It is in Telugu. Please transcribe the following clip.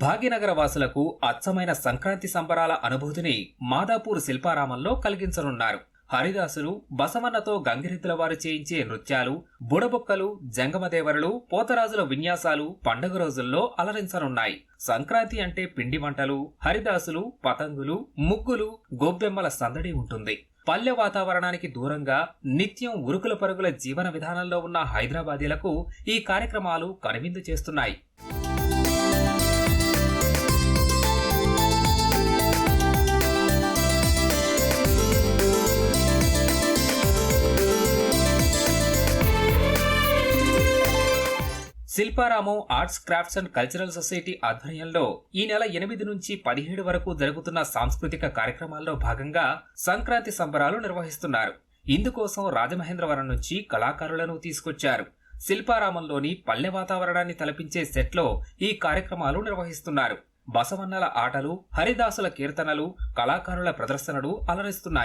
భాగ్యనగర వాసులకు అచ్చమైన సంక్రాంతి సంబరాల అనుభూతిని మాదాపూర్ శిల్పారామంలో కలిగించనున్నారు. హరిదాసులు, బసవన్నతో గంగిరెద్దుల వారు చేయించే నృత్యాలు, బుడబొక్కలు, జంగమదేవరలు, పోతరాజుల విన్యాసాలు పండుగ రోజుల్లో అలరించనున్నాయి. సంక్రాంతి అంటే పిండి వంటలు, హరిదాసులు, పతంగులు, ముగ్గులు, గొబ్బెమ్మల సందడి ఉంటుంది. పల్లె వాతావరణానికి దూరంగా నిత్యం ఉరుకుల పరుగుల జీవన విధానంలో ఉన్న హైదరాబాదీలకు ఈ కార్యక్రమాలు కనువిందు చేస్తున్నాయి. Shilparamam arts, crafts and cultural society ఆధ్వర్యంలో ఈ నెల 8 నుంచి 17 వరకు జరుగుతున్న సాంస్కృతిక కార్యక్రమాల్లో భాగంగా సంక్రాంతి సంబరాలు నిర్వహిస్తున్నారు. ఇందుకోసం రాజమహేంద్రవరం నుంచి కళాకారులను తీసుకొచ్చారు. శిల్పారామంలోని పల్లె వాతావరణాన్ని తలపించే సెట్లో ఈ కార్యక్రమాలు నిర్వహిస్తున్నారు. బసవన్నల ఆటలు, హరిదాసుల కీర్తనలు, కళాకారుల ప్రదర్శనలు అలరిస్తున్నాయి.